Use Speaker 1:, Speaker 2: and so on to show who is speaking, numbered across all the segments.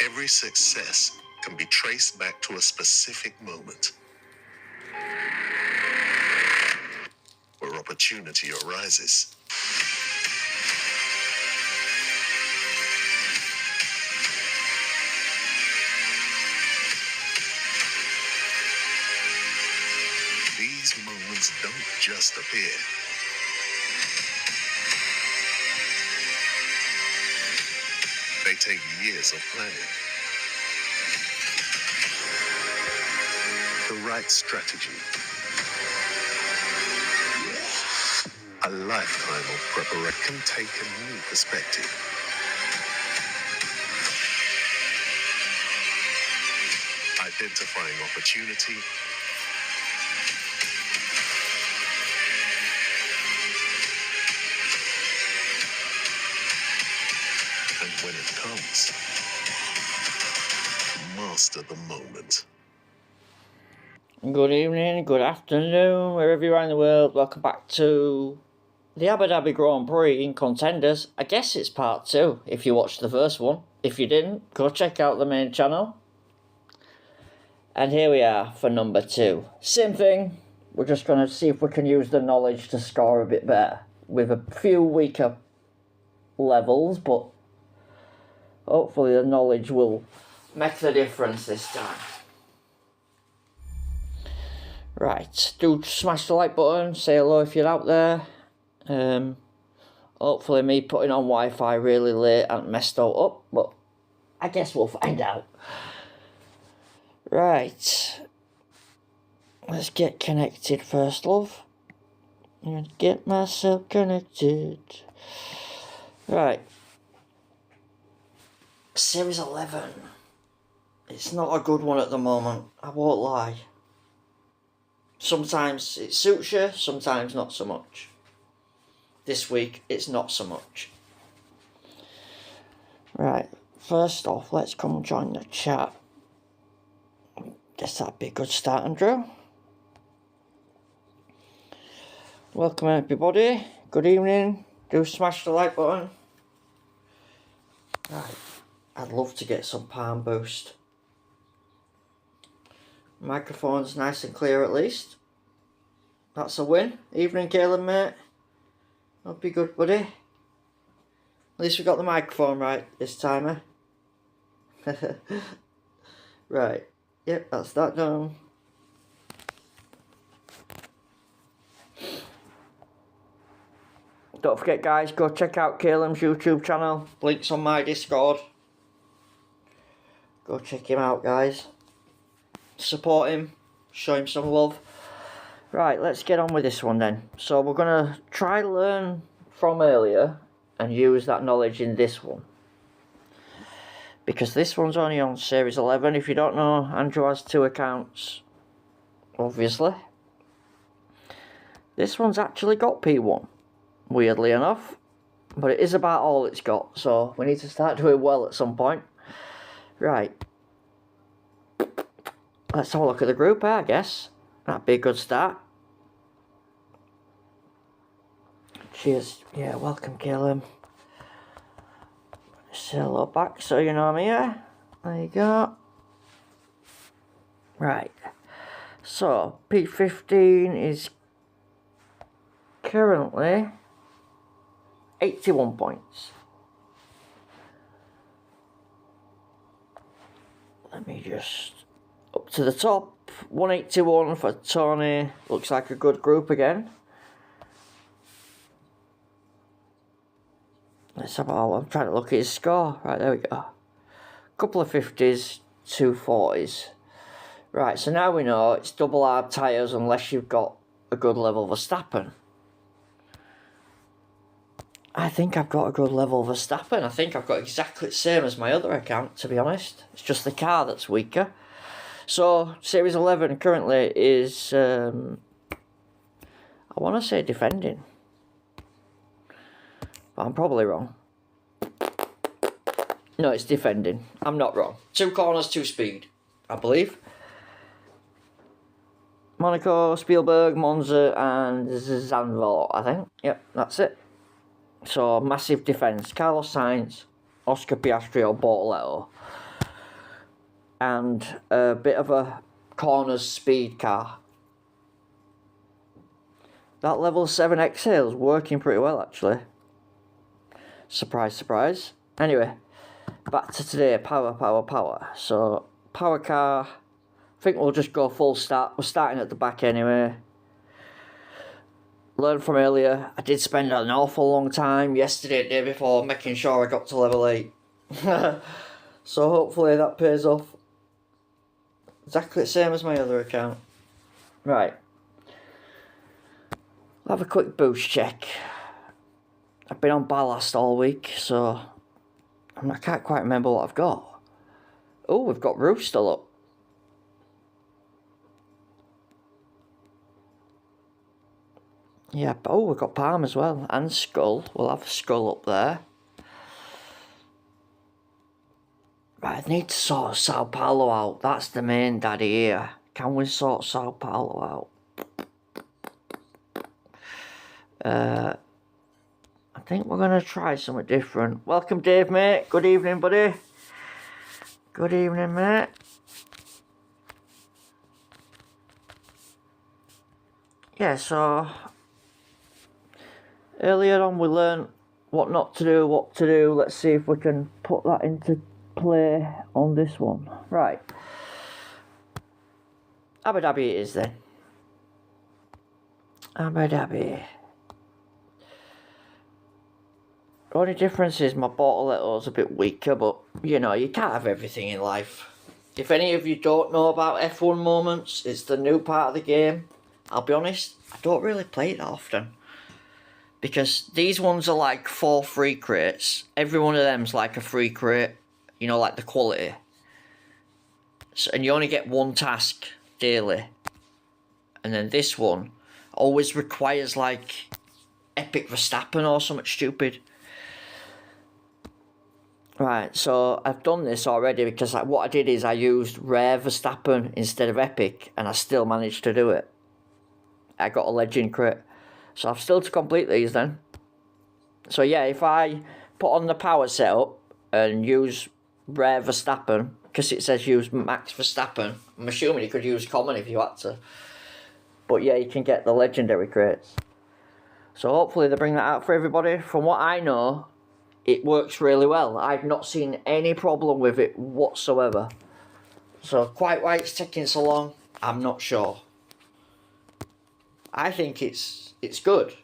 Speaker 1: Every success can be traced back to a specific moment where opportunity arises. These moments don't just appear. They take years of planning, the right strategy, a lifetime of preparation can take a new perspective. Identifying opportunity, and when it comes, master the moment.
Speaker 2: Good evening, good afternoon, wherever you are in the world. Welcome back to the Abu Dhabi Grand Prix in Contenders. I guess it's part 2 if you watched the first one. If you didn't, go check out the main channel. And here we are for number 2. Same thing, we're just going to see if we can use the knowledge to score a bit better with a few weaker levels, but hopefully the knowledge will make the difference this time. Right, do smash the like button, say hello if you're out there. Hopefully me putting on Wi-Fi really late and messed it up, but I guess we'll find out. Right, let's get connected first, love. I'm gonna get myself connected. Right, Series 11. It's not a good one at the moment, I won't lie. Sometimes it suits you, sometimes not so much. This week, it's not so much. Right, first off, let's come join the chat. Guess that'd be a good start, Andrew. Welcome everybody, good evening. Do smash the like button. Right, I'd love to get some palm boost. Microphone's nice and clear at least. That's a win. Evening, Caleb, mate. Hope you're good, buddy. At least we got the microphone right this time, eh? Right. Yep, that's that done. Don't forget, guys, go check out Caleb's YouTube channel. Links on my Discord. Go check him out, guys. Support him, show him some love. Right, let's get on with this one then. So we're going to try learn from earlier and use that knowledge in this one. Because this one's only on Series 11. If you don't know, Andrew has 2 accounts, obviously. This one's actually got P1, weirdly enough. But it is about all it's got, so we need to start doing well at some point. Right. Let's have a look at the group, I guess. That'd be a good start. Cheers. Yeah, welcome, Caleb. Say hello back so you know I'm here. There you go. Right. So, P15 is currently 81 points. Let me just... Up to the top, 181 for Tony. Looks like a good group again. Let's have I'm trying to look at his score. Right, there we go. Couple of 50s, 2 40s. Right, so now we know it's double hard tyres unless you've got a good level of Verstappen. I think I've got a good level of Verstappen. I think I've got exactly the same as my other account, to be honest. It's just the car that's weaker. So, Series 11 currently is, I want to say defending. But I'm probably wrong. No, it's defending. I'm not wrong. 2 corners, 2 speed, I believe. Monaco, Spielberg, Monza, and Zandvoort, I think. Yep, that's it. So, massive defence. Carlos Sainz, Oscar Piastri or Bortoletto. and a bit of a corners speed car. That level 7 exhale is working pretty well, actually. Surprise, surprise. Anyway, back to today. Power. So, power car. I think we'll just go full start. We're starting at the back anyway. Learned from earlier, I did spend an awful long time yesterday, the day before, making sure I got to level 8. So hopefully that pays off. Exactly the same as my other account. Right. I'll have a quick boost check. I've been on ballast all week, so I can't quite remember what I've got. Oh, we've got Roof still up. Yeah, oh, we've got Palm as well, and Skull. We'll have Skull up there. Right, I need to sort Sao Paulo out. That's the main daddy here. Can we sort Sao Paulo out? I think we're going to try something different. Welcome, Dave, mate. Good evening, buddy. Good evening, mate. Yeah, so earlier on we learned what not to do, what to do. Let's see if we can put that into play on this one. Right. Abu Dhabi it is then. Abu Dhabi. The only difference is my bottle is a bit weaker, but you know, you can't have everything in life. If any of you don't know about F1 moments, it's the new part of the game. I'll be honest, I don't really play it that often. Because these ones are like 4 free crates. Every one of them's like a free crate. You know, like the quality. So, and you only get 1 task daily. And then this one always requires like Epic Verstappen or something stupid. Right, so I've done this already because what I did is I used Rare Verstappen instead of Epic, and I still managed to do it. I got a legend crate. So I've still to complete these then. So yeah, if I put on the power setup and use Rare Verstappen, because it says use Max Verstappen, I'm assuming you could use common if you had to. But yeah, you can get the legendary crates. So hopefully they bring that out for everybody. From what I know, it works really well. I've not seen any problem with it whatsoever. So quite why it's taking so long, I'm not sure. I think it's good.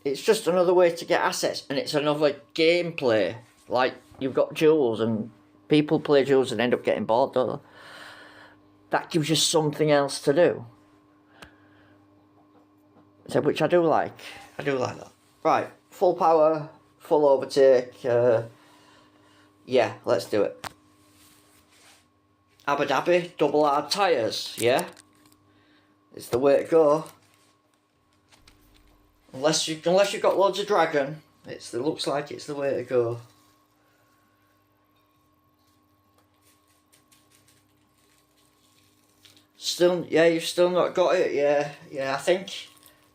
Speaker 2: It's just another way to get assets, and it's another gameplay. Like, you've got jewels, and people play jewels and end up getting bored, don't they? That gives you something else to do. So, which I do like. I do like that. Right, full power, full overtake. Yeah, let's do it. Abu Dhabi, double hard tyres, yeah? It's the way to go. Unless you've got loads of dragon, it looks like it's the way to go. Still, yeah, you've still not got it, yeah. I think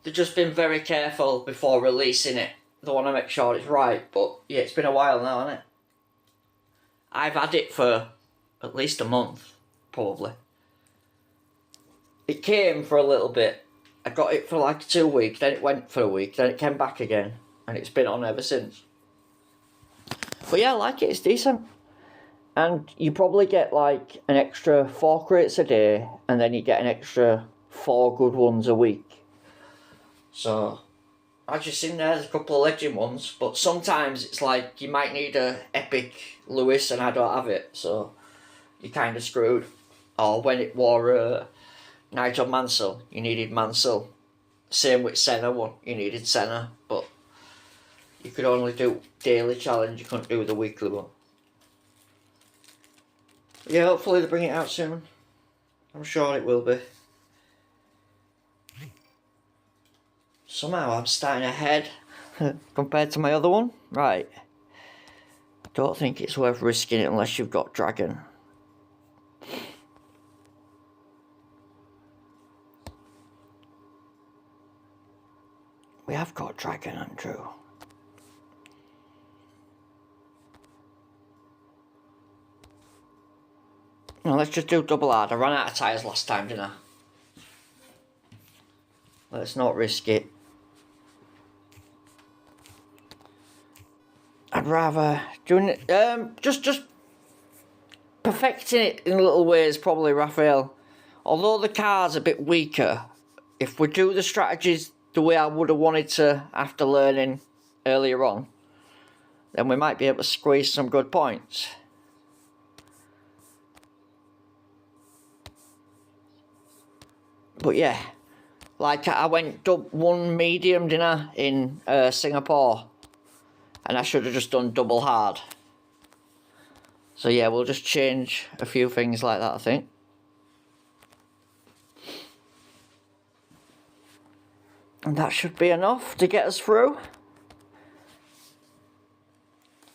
Speaker 2: they've just been very careful before releasing it. They want to make sure it's right, but yeah, it's been a while now, hasn't it? I've had it for at least a month, probably. It came for a little bit. I got it for like 2 weeks, then it went for a week, then it came back again, and it's been on ever since. But yeah, I like it, it's decent. And you probably get like an extra 4 crates a day, and then you get an extra 4 good ones a week. So, I just seen there's a couple of legend ones, but sometimes it's like you might need a epic Lewis and I don't have it, so you're kind of screwed. Or when it wore Nigel Mansell, you needed Mansell. Same with Senna one, you needed Senna, but you could only do daily challenge, you couldn't do the weekly one. Yeah, hopefully they bring it out soon. I'm sure it will be. Somehow I'm starting ahead compared to my other one. Right. I don't think it's worth risking it unless you've got Dragon. We have got Dragon, Andrew. Well, let's just do double hard. I ran out of tyres last time, didn't I? Let's not risk it. I'd rather doing it, just perfecting it in little ways, probably, Raphael. Although the car's a bit weaker, if we do the strategies the way I would have wanted to after learning earlier on, then we might be able to squeeze some good points. But yeah, like I went one medium, didn't I, in Singapore, and I should have just done double hard. So yeah, we'll just change a few things like that, I think. And that should be enough to get us through.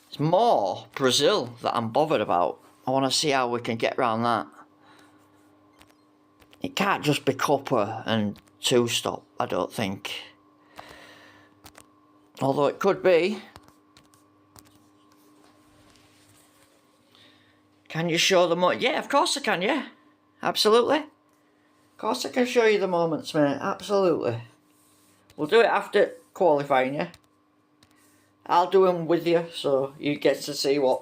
Speaker 2: It's more Brazil that I'm bothered about. I want to see how we can get around that. It can't just be copper and two-stop, I don't think. Although it could be. Can you show the moment? Yeah, of course I can, yeah. Absolutely. Of course I can show you the moments, mate. Absolutely. We'll do it after qualifying, yeah? I'll do them with you, so you get to see what...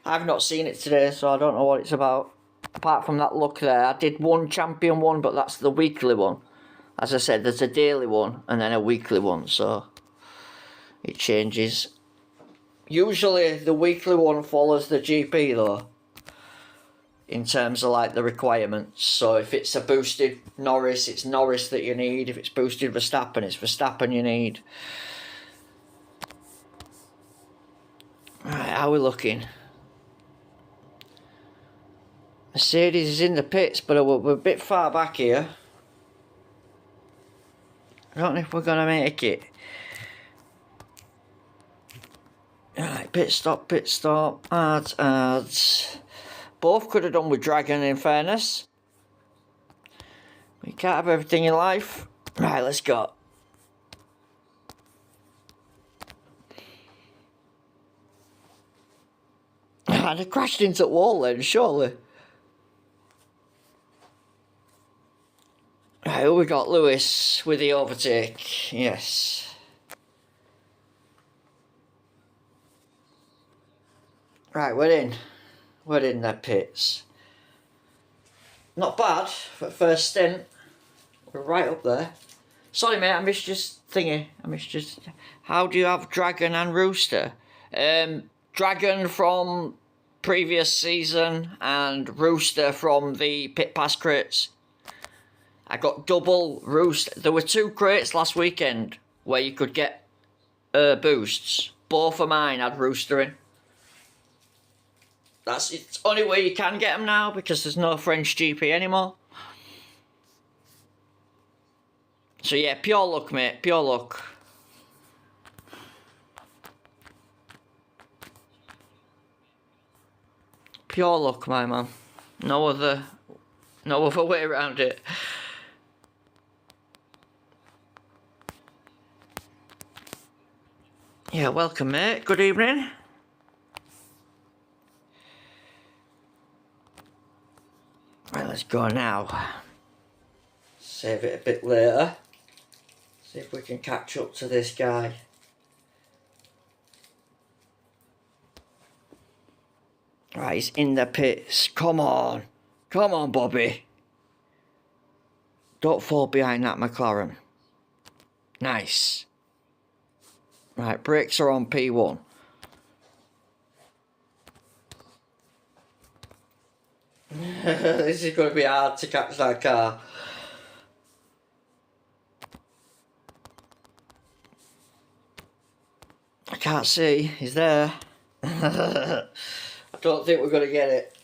Speaker 2: I've not seen it today, so I don't know what it's about. Apart from that look there, I did one champion one, but that's the weekly one. As I said, there's a daily one and then a weekly one, so it changes. Usually the weekly one follows the GP though, in terms of like the requirements. So if it's a boosted Norris, it's Norris that you need. If it's boosted Verstappen, it's Verstappen you need. Right, how are we looking? Mercedes is in the pits, but we're a bit far back here. I don't know if we're going to make it. Right, pit stop, ads. Both could have done with Dragon, in fairness. You can't have everything in life. Right, let's go. And I crashed into the wall then, surely. Right, who we got? Lewis with the overtake. Yes. Right, we're in. We're in their pits. Not bad for first stint. We're right up there. Sorry, mate, I missed your thingy. How do you have Dragon and Rooster? Dragon from previous season and Rooster from the Pit Pass crates. I got double Rooster. There were 2 crates last weekend where you could get boosts. Both of mine had Rooster in. It's the only way you can get them now because there's no French GP anymore. So yeah, pure luck, mate. Pure luck. Pure luck, my man. No other way around it. Yeah, welcome, mate. Good evening. Right, let's go now. Save it a bit later. See if we can catch up to this guy. Right, he's in the pits. Come on. Come on, Bobby. Don't fall behind that McLaren. Nice. Right, brakes are on P1. This is going to be hard to catch that car. I can't see. He's there. I don't think we're going to get it.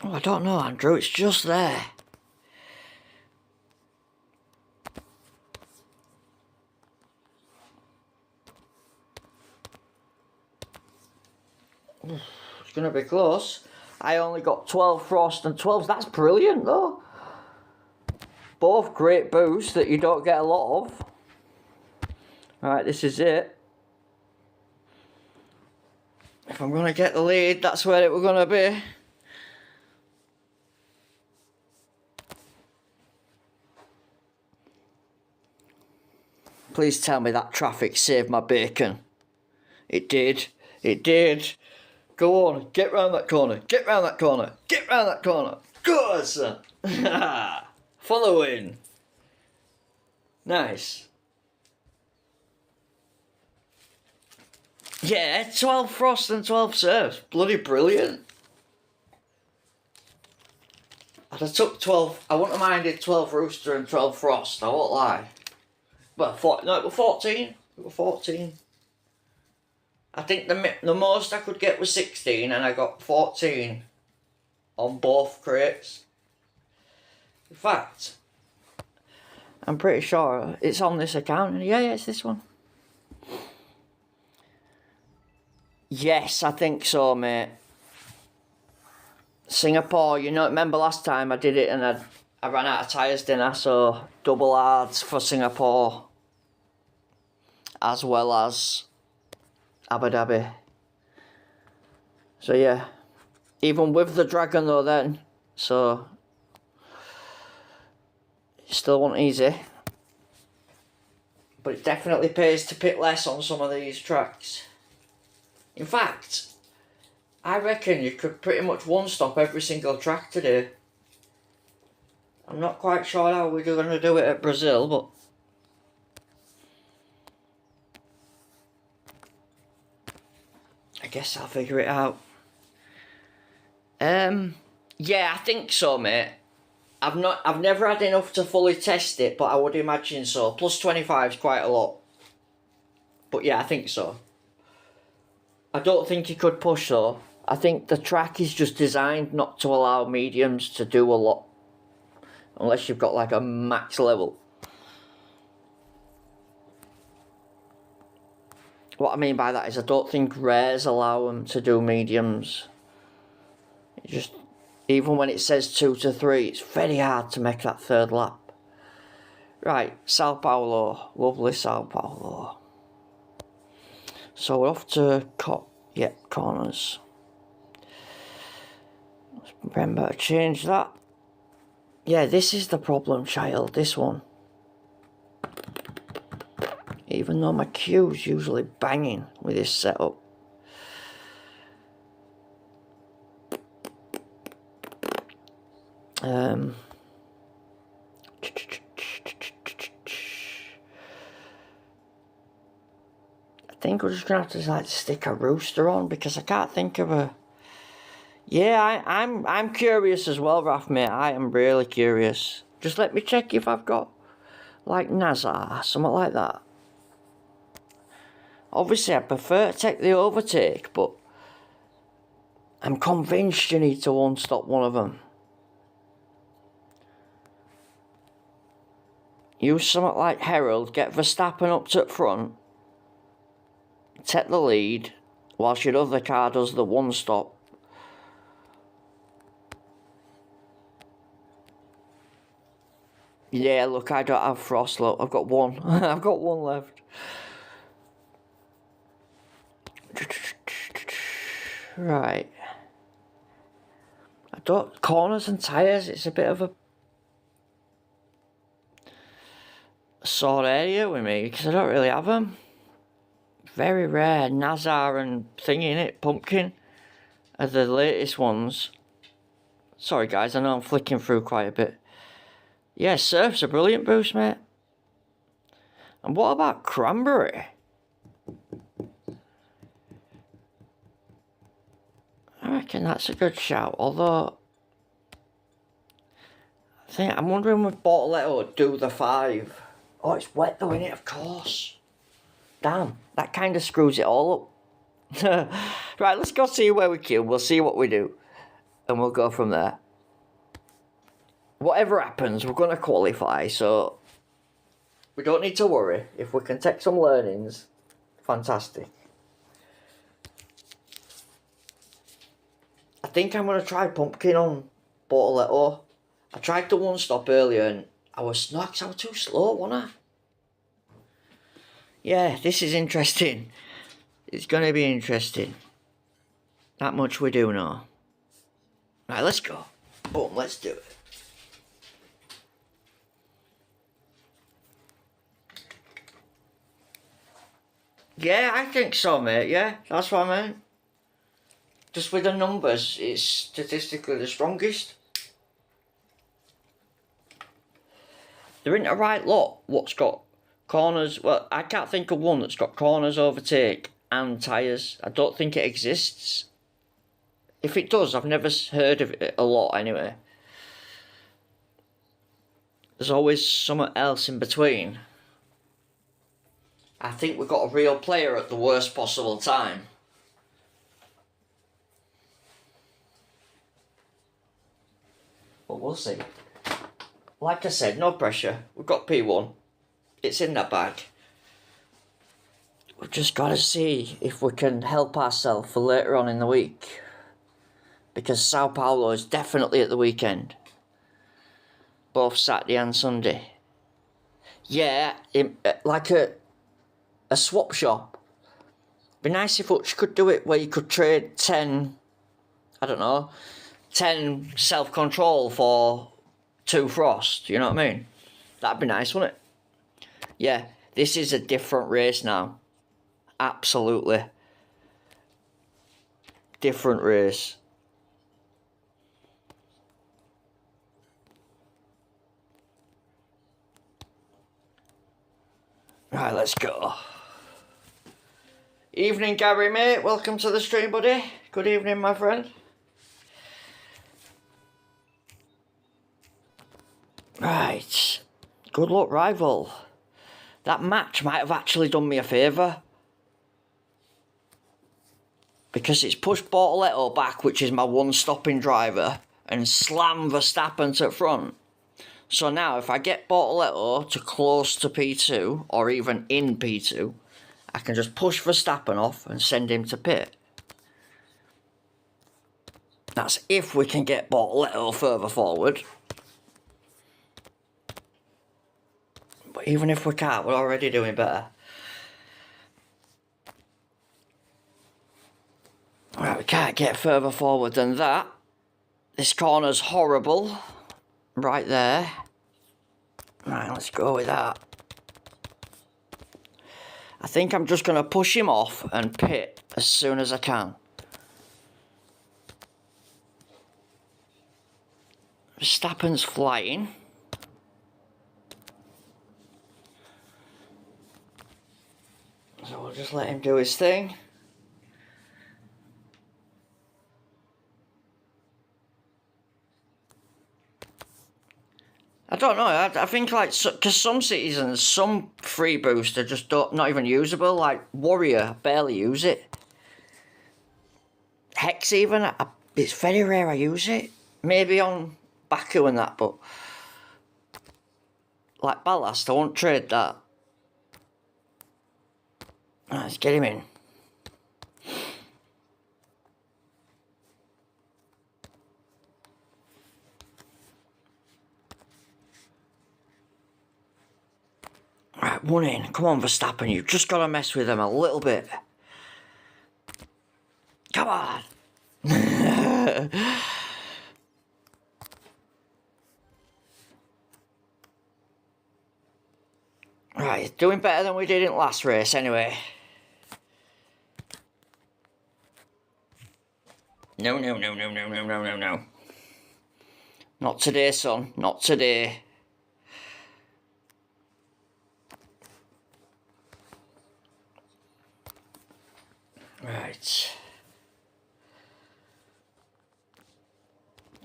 Speaker 2: Oh, I don't know, Andrew. It's just there. It's going to be close. I only got 12 frost and 12s. That's brilliant, though. Both great boosts that you don't get a lot of. Right, this is it. If I'm going to get the lead, that's where it was going to be. Please tell me that traffic saved my bacon. It did. It did. Go on, get round that corner. Get round that corner. Get round that corner. Good, son. For the win. Nice. Yeah, 12 frost and 12 serves. Bloody brilliant. I'd have took 12. I wouldn't have minded 12 rooster and 12 frost. I won't lie. But no, it was 14. It was 14. I think the most I could get was 16, and I got 14 on both crates. In fact, I'm pretty sure it's on this account. Yeah, it's this one. Yes, I think so, mate. Singapore, you know, remember last time I did it and I ran out of tyres, didn't I? So double hards for Singapore, as well as Abu Dhabi. So yeah, even with the Dragon though then, so it still wasn't easy. But it definitely pays to pit less on some of these tracks. In fact, I reckon you could pretty much one-stop every single track today. I'm not quite sure how we're going to do it at Brazil, but I guess I'll figure it out. Yeah, I think so, mate. I've never had enough to fully test it, but I would imagine so. Plus 25 is quite a lot. But yeah, I think so. I don't think you could push though. I think the track is just designed not to allow mediums to do a lot. Unless you've got like a max level. What I mean by that is I don't think rares allow them to do mediums. It just, even when it says 2 to 3, it's very hard to make that third lap. Right, Sao Paulo. Lovely Sao Paulo. So we're off to corners. Remember to change that. Yeah, this is the problem, child, this one. Even though my cue's usually banging with this setup. I think we're just gonna have to like stick a rooster on because I can't think of a. Yeah, I'm curious as well, Raf, mate. I am really curious. Just let me check if I've got like Nazar, something like that. Obviously, I prefer to take the overtake, but I'm convinced you need to one-stop one of them. Use something like Herald, get Verstappen up to the front, take the lead, whilst your other car does the one-stop. Yeah, look, I don't have frost, look, I've got one. I've got one left. Right. I don't, corners and tyres, it's a bit of a sore area with me, because I don't really have them. Very rare. Nazar and thingy in it, Pumpkin, are the latest ones. Sorry guys, I know I'm flicking through quite a bit. Yeah, Surf's a brilliant boost, mate. And what about Cranberry? I reckon that's a good shout, although I'm wondering if Bortoletto would do the 5. Oh, it's wet though, innit? Of course. Damn, that kind of screws it all up. Right, let's go see where we queue. We'll see what we do. And we'll go from there. Whatever happens, we're going to qualify, so we don't need to worry. If we can take some learnings, fantastic. I think I'm going to try Pumpkin on Bortoletto. I tried the one-stop earlier and I was too slow, wasn't I? Yeah, this is interesting. It's going to be interesting. That much we do know. Right, let's go. Boom, let's do it. Yeah, I think so, mate. Yeah, that's what I mean. Just with the numbers, it's statistically the strongest. There ain't a right lot what's got corners. Well, I can't think of one that's got corners, overtake and tyres. I don't think it exists. If it does, I've never heard of it a lot anyway. There's always something else in between. I think we've got a real player at the worst possible time. But we'll see. Like I said, no pressure. We've got P1. It's in the bag. We've just got to see if we can help ourselves for later on in the week. Because Sao Paulo is definitely at the weekend. Both Saturday and Sunday. Yeah, like a swap shop. Be nice if Hutch could do it where you could trade 10, I don't know, 10 self-control for 2 frost, you know what I mean? That'd be nice, wouldn't it? Yeah, this is a different race now. Absolutely. Different race. Right, let's go. Evening, Gary, mate. Welcome to the stream, buddy. Good evening, my friend. Right. Good luck, rival. That match might have actually done me a favour. Because it's pushed Bortoletto back, which is my one stopping driver, and slammed Verstappen to front. So now, if I get Bortoletto to close to P2, or even in P2, I can just push Verstappen off and send him to pit. That's if we can get Bortoletto further forward. But even if we can't, we're already doing better. Right, we can't get further forward than that. This corner's horrible. Right there. Right, let's go with that. I think I'm just going to push him off and pit as soon as I can. Verstappen's flying. So we'll just let him do his thing. I don't know, I think like, because some seasons, some free boosts are just not even usable, like Warrior, barely use it. Hex even, it's very rare I use it. Maybe on Baku and that, but like Ballast, I won't trade that. Let's get him in. Right, one in. Come on, Verstappen, you've just got to mess with them a little bit. Come on. Right, doing better than we did in last race anyway. No. Not today, son. Not today. Right.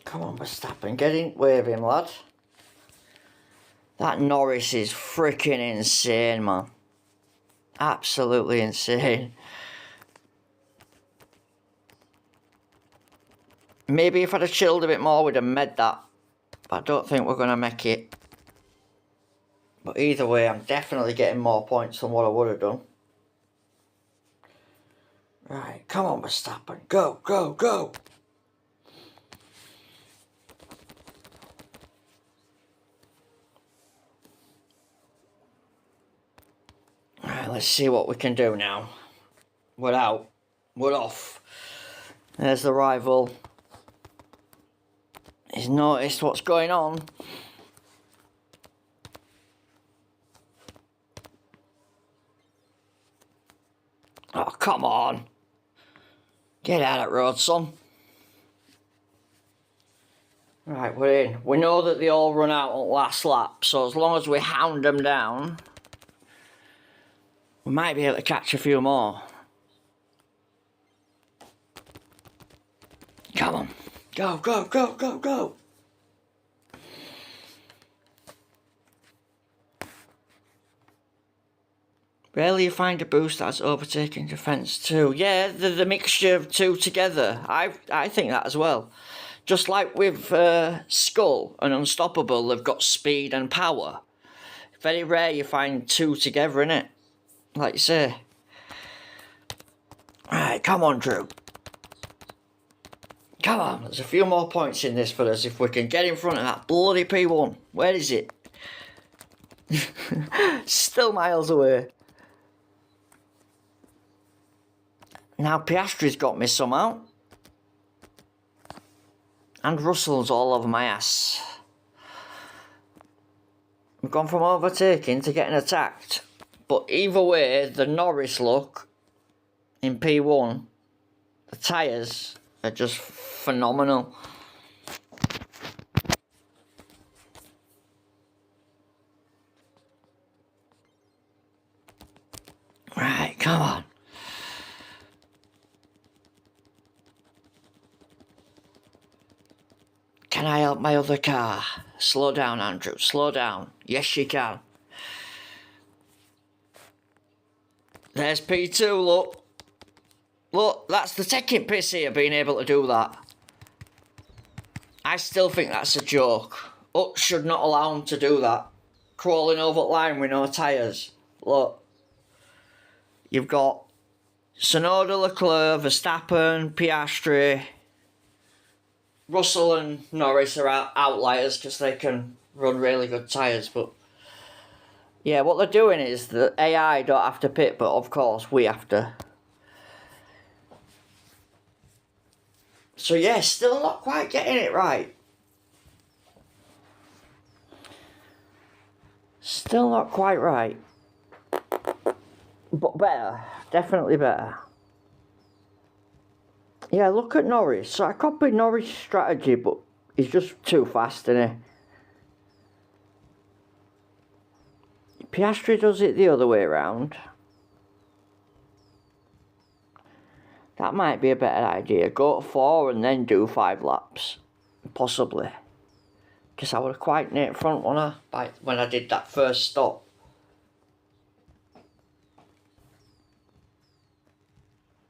Speaker 2: Come on, Verstappen. Get in. Wave him, lad. That Norris is freaking insane, man. Absolutely insane. Maybe if I'd have chilled a bit more, we'd have made that. But I don't think we're going to make it. But either way, I'm definitely getting more points than what I would have done. Right, come on, Verstappen. Go, go, go. Right, let's see what we can do now. We're out. We're off. There's the rival. He's noticed what's going on. Oh, come on. Get out of the road, son. Right, we're in. We know that they all run out on last lap, so as long as we hound them down, we might be able to catch a few more. Come on. Go, go, go, go, go. Rarely you find a boost that's overtaking defence too. Yeah, the mixture of two together. I think that as well. Just like with Skull and Unstoppable, they've got speed and power. Very rare you find two together, innit? Like you say. Right, come on, Drew. Come on, there's a few more points in this for us if we can get in front of that bloody P1. Where is it? Still miles away. Now Piastri's got me somehow. And Russell's all over my ass. We've gone from overtaking to getting attacked. But either way, the Norris look in P1, the tyres are just phenomenal. Right, come on. Can I help my other car? Slow down, Andrew, slow down. Yes, you can. There's P2, look. Look, that's the taking piss here, being able to do that. I still think that's a joke. Ut should not allow him to do that. Crawling over the line with no tyres. Look. You've got Tsunoda, Leclerc, Verstappen, Piastri. Russell and Norris are outliers because they can run really good tyres, but yeah, what they're doing is the AI don't have to pit, but of course we have to. So yeah, still not quite getting it right. Still not quite right. But better, definitely better. Yeah, look at Norris. So I copied Norris' strategy, but he's just too fast, isn't he? Piastri does it the other way around. That might be a better idea. Go to 4 and then do 5 laps. Possibly. Because I was quite near front, wasn't I? When I did that first stop.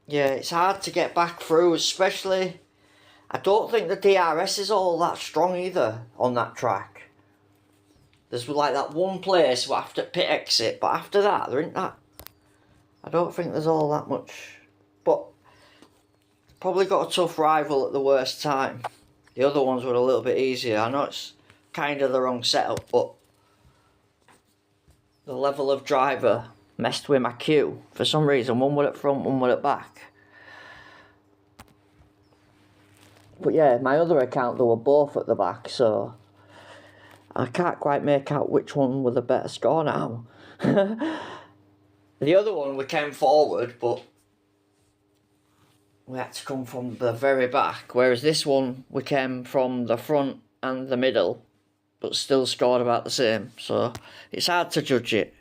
Speaker 2: Yeah, it's hard to get back through, especially... I don't think the DRS is all that strong either on that track. There's like that one place where after pit exit, but after that, there ain't that. I don't think there's all that much. But probably got a tough rival at the worst time. The other ones were a little bit easier. I know it's kind of the wrong setup, but the level of driver messed with my queue. For some reason, one were at front, one were at back. But yeah, my other account, they were both at the back, so I can't quite make out which one with a better score now. The other one, we came forward, but we had to come from the very back, whereas this one, we came from the front and the middle, but still scored about the same, so it's hard to judge it.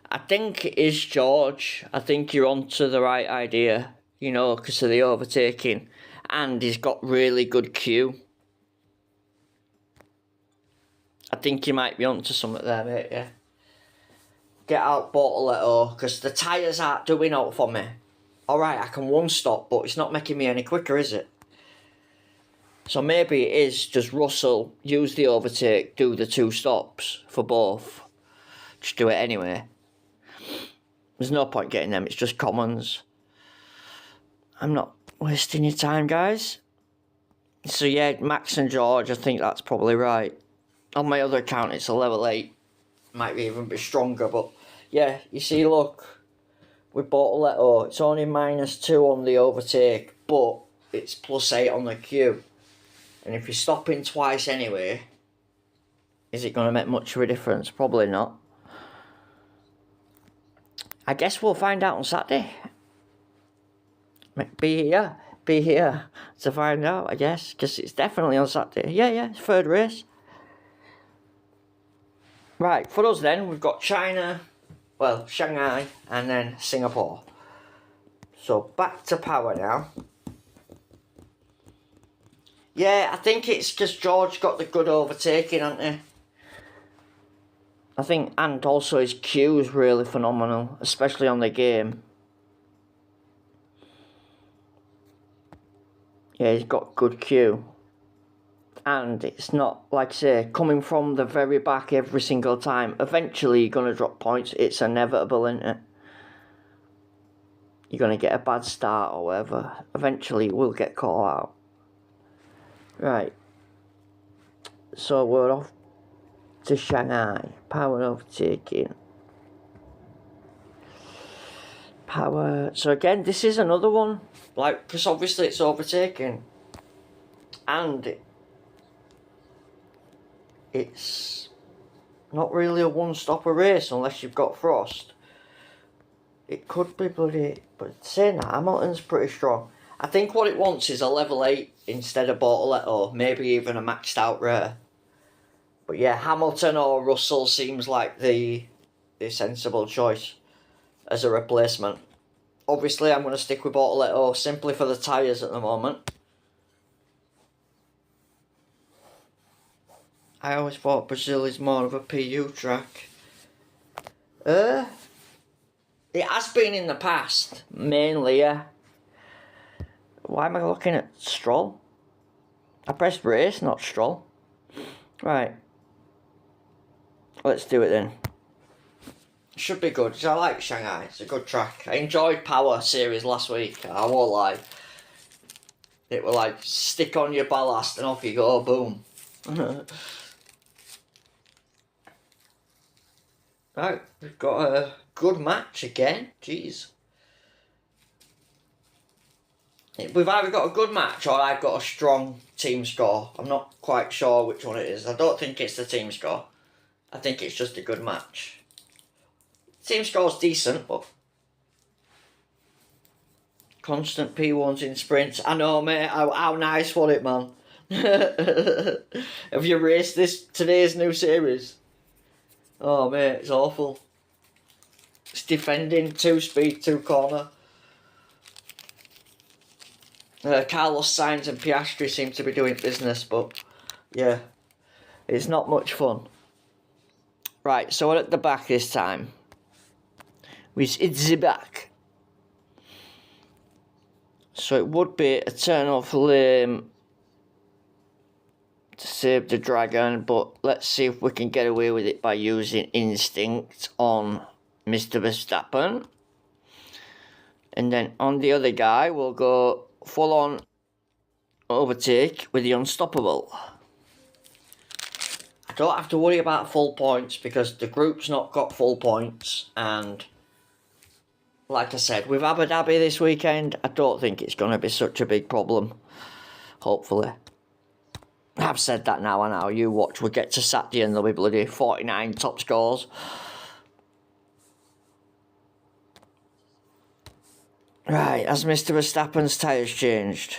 Speaker 2: I think it is George. I think you're onto the right idea, you know, because of the overtaking. And he's got really good Q. I think you might be onto something there, mate, yeah. Get out Bortoletto, because the tyres aren't doing out for me. Alright, I can one stop, but it's not making me any quicker, is it? So maybe it is just Russell, use the overtake, do the 2 stops for both. Just do it anyway. There's no point getting them, it's just commons. I'm not wasting your time, guys. So yeah, Max and George, I think that's probably right. On my other account, it's a level 8. Might even be stronger, but yeah, you see, look. with Bortoletto. It's only -2 on the overtake, but it's +8 on the Q. And if you're stopping twice anyway, is it going to make much of a difference? Probably not. I guess we'll find out on Saturday. Be here to find out, I guess, because it's definitely on Saturday. Yeah, it's third race. Right, for us then, we've got China, well, Shanghai, and then Singapore. So back to power now. Yeah, I think it's because George got the good overtaking, hasn't he? I think, and also his Q is really phenomenal, especially on the game. Yeah, he's got good Q. And it's not, like I say, coming from the very back every single time. Eventually you're going to drop points. It's inevitable, isn't it? You're going to get a bad start or whatever. Eventually you will get caught out. Right. So we're off to Shanghai. Power overtaking. Power. So again, this is another one. Like, because obviously it's overtaking. And it's not really a one-stopper race unless you've got frost. It could be bloody... But saying that, Hamilton's pretty strong. I think what it wants is a level 8 instead of Bortoletto. Maybe even a maxed out rare. But yeah, Hamilton or Russell seems like the sensible choice as a replacement. Obviously, I'm going to stick with Bortoletto simply for the tyres at the moment. I always thought Brazil is more of a PU track. It has been in the past, mainly, yeah. Why am I looking at Stroll? I pressed race, not Stroll. Right. Let's do it then. Should be good, because I like Shanghai. It's a good track. I enjoyed Power Series last week, I won't lie. It was like, stick on your ballast and off you go, boom. Right, we've got a good match again. Jeez. We've either got a good match or I've got a strong team score. I'm not quite sure which one it is. I don't think it's the team score. I think it's just a good match. Team score's decent, but constant P1s in sprints. I know, mate. How nice was it, man? Have you raced today's new series? Oh, mate, it's awful. It's defending, 2-speed, 2-corner. Carlos Sainz and Piastri seem to be doing business, but yeah, it's not much fun. Right, so we're at the back this time. It's the back. So it would be Eternal Flame to save the dragon, but let's see if we can get away with it by using Instinct on Mr. Verstappen. And then on the other guy, we'll go full on overtake with the Unstoppable. I don't have to worry about full points because the group's not got full points, and like I said, with Abu Dhabi this weekend, I don't think it's going to be such a big problem. Hopefully. I've said that now and now. You watch, we get to Saturday and there'll be bloody 49 top scores. Right, has Mr. Verstappen's tyres changed?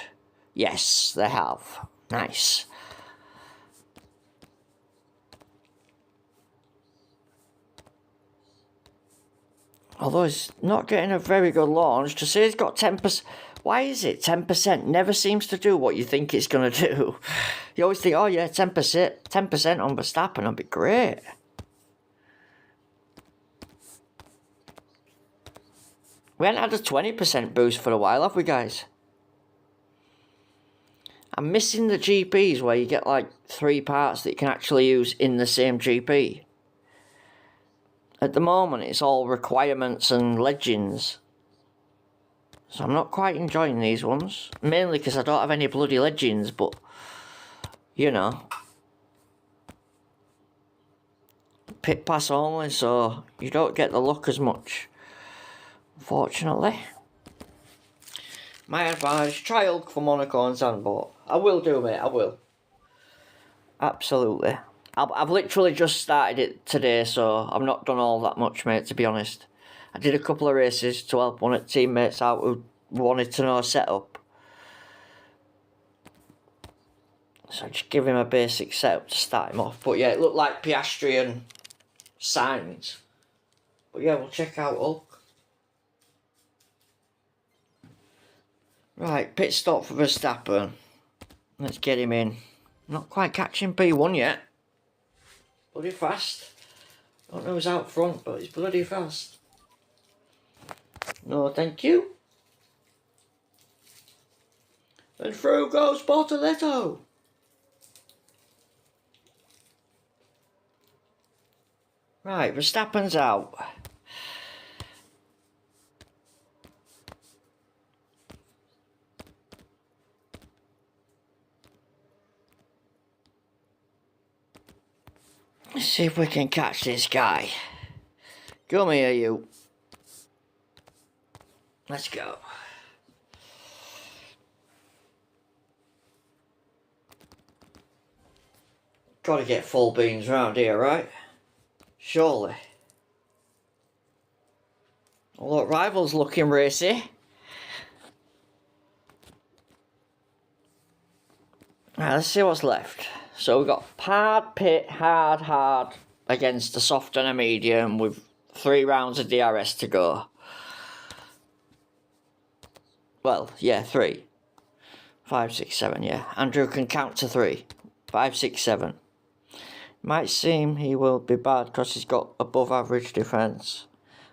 Speaker 2: Yes, they have. Nice. Although he's not getting a very good launch, to say he's got 10%... Why is it 10% never seems to do what you think it's going to do? You always think, oh yeah, 10% on Verstappen will be great. We haven't had a 20% boost for a while, have we, guys? I'm missing the GPs where you get like 3 parts that you can actually use in the same GP. At the moment, it's all requirements and legends. So I'm not quite enjoying these ones. Mainly because I don't have any bloody legends, but, you know. Pit pass only, so you don't get the luck as much. Unfortunately. My advice, try Hulk for Monaco and Zandvoort. I will do, mate, I will. Absolutely. I've literally just started it today, so I've not done all that much, mate, to be honest. I did a couple of races to help one of the teammates out who wanted to know setup. So I just give him a basic setup to start him off. But yeah, it looked like Piastri and Sainz. But yeah, we'll check out Hulk. Right, pit stop for Verstappen. Let's get him in. Not quite catching P1 yet. Bloody fast. Don't know who's out front, but he's bloody fast. No, thank you. And through goes Bortoletto. Right, Verstappen's out. Let's see if we can catch this guy. Come here, you. Let's go. Gotta get full beans round here, right? Surely. Oh, look, Rival's looking racy. Right, let's see what's left. So we've got hard pit, hard against a soft and a medium with 3 rounds of DRS to go. Well, yeah, 3. 5, 6, 7, yeah. Andrew can count to 3. 5, 6, 7. Might seem he will be bad because he's got above average defence.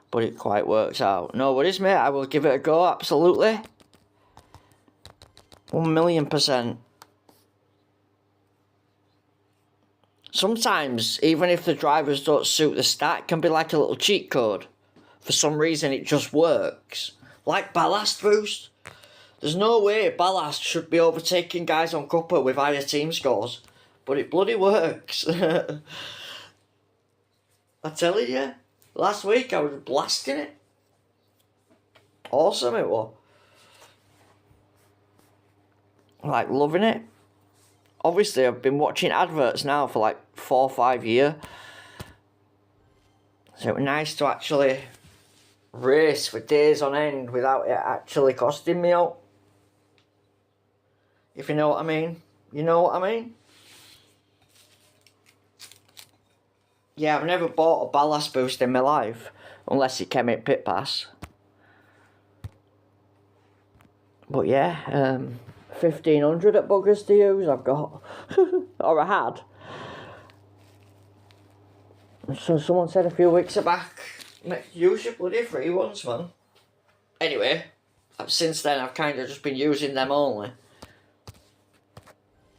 Speaker 2: But it quite works out. No worries, mate. I will give it a go, absolutely. 1,000,000%. Sometimes, even if the drivers don't suit the stat, it can be like a little cheat code. For some reason, it just works. Like ballast boost. There's no way ballast should be overtaking guys on Cuppa with higher team scores. But it bloody works. I tell you, last week I was blasting it. Awesome it was. Like, loving it. Obviously, I've been watching adverts now for like 4 or 5 years. So it was nice to actually race for days on end without it actually costing me out. If you know what I mean. You know what I mean? Yeah, I've never bought a ballast boost in my life. Unless it came in pit pass. But yeah, 1,500 at buggers to use I've got. Or I had. So someone said a few weeks back, use your bloody free ones, man. Anyway, since then I've kind of just been using them only.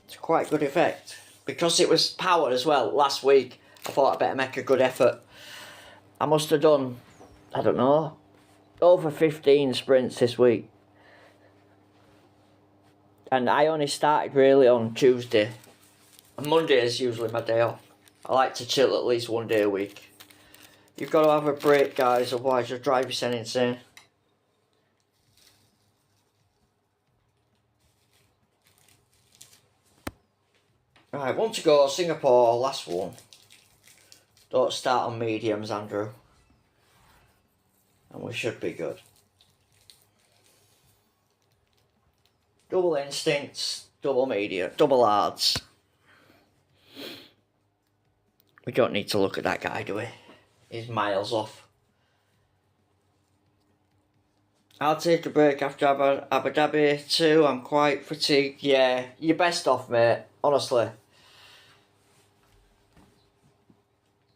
Speaker 2: It's quite good effect. Because it was power as well last week, I thought I'd better make a good effort. I must have done, I don't know, over 15 sprints this week. And I only started really on Tuesday. And Monday is usually my day off. I like to chill at least 1 day a week. You've got to have a break, guys, otherwise you'll drive yourself insane. Right, 1 to go, Singapore, last one. Don't start on mediums, Andrew. And we should be good. Double instincts, double medium, double hards. We don't need to look at that guy, do we? He's miles off. I'll take a break after Abu Dhabi too. I'm quite fatigued. Yeah, you're best off, mate. Honestly.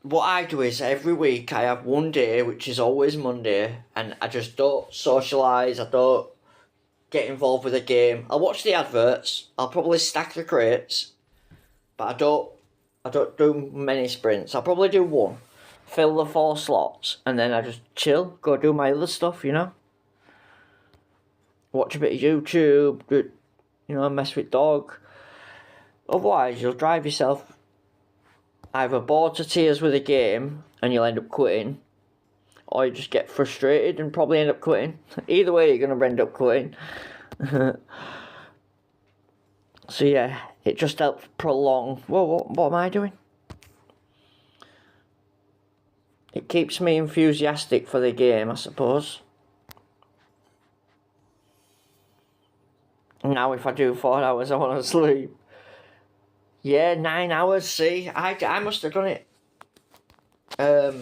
Speaker 2: What I do is every week I have 1 day, which is always Monday, and I just don't socialise. I don't get involved with the game. I'll watch the adverts. I'll probably stack the crates, but I don't do many sprints. I'll probably do 1, fill the 4 slots, and then I just chill, go do my other stuff, you know. Watch a bit of YouTube, you know, mess with dog. Otherwise, you'll drive yourself either bored to tears with a game and you'll end up quitting, or you just get frustrated and probably end up quitting. Either way, you're going to end up quitting. So yeah, it just helps prolong. Whoa, what am I doing? It keeps me enthusiastic for the game, I suppose. Now if I do 4 hours, I want to sleep. Yeah, 9 hours, see? I must have done it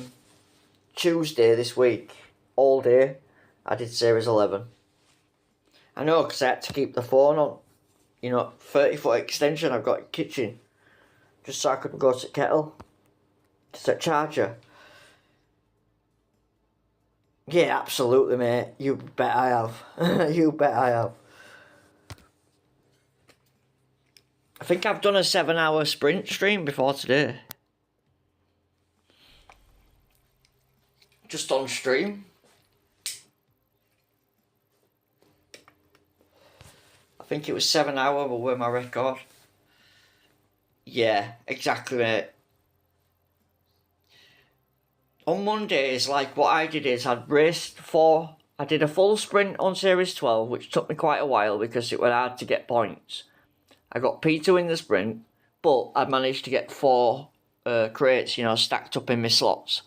Speaker 2: Tuesday this week. All day. I did Series 11. I know, because I had to keep the phone on. You know, 30-foot extension I've got in the kitchen. Just so I couldn't go to the kettle. Just a charger. Yeah, absolutely, mate. You bet I have. You bet I have. I think I've done a 7-hour sprint stream before today. Just on stream. I think it was 7 hours were my record. Yeah, exactly, mate. On Mondays, like what I did is I did a full sprint on Series 12, which took me quite a while because it was hard to get points. I got P2 in the sprint, but I managed to get 4 crates, you know, stacked up in my slots.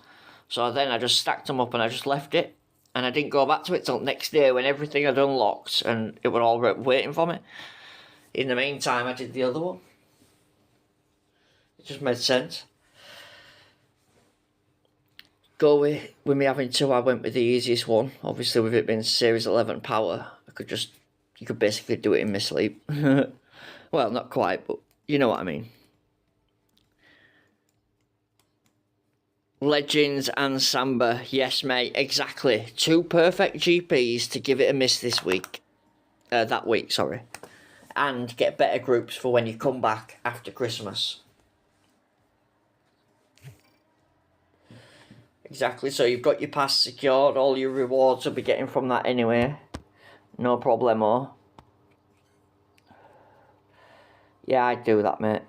Speaker 2: So then I just stacked them up and I just left it. And I didn't go back to it till next day when everything had unlocked and it was all waiting for me. In the meantime, I did the other one. It just made sense. Go with me having 2, I went with the easiest one. Obviously, with it being Series 11 power, you could basically do it in my sleep. Well, not quite, but you know what I mean. Legends and Samba, yes mate, exactly. 2 perfect GPs to give it a miss this week. That week, sorry. And get better groups for when you come back after Christmas. Exactly, so you've got your pass secured, all your rewards will be getting from that anyway. No problemo. Yeah, I'd do that, mate.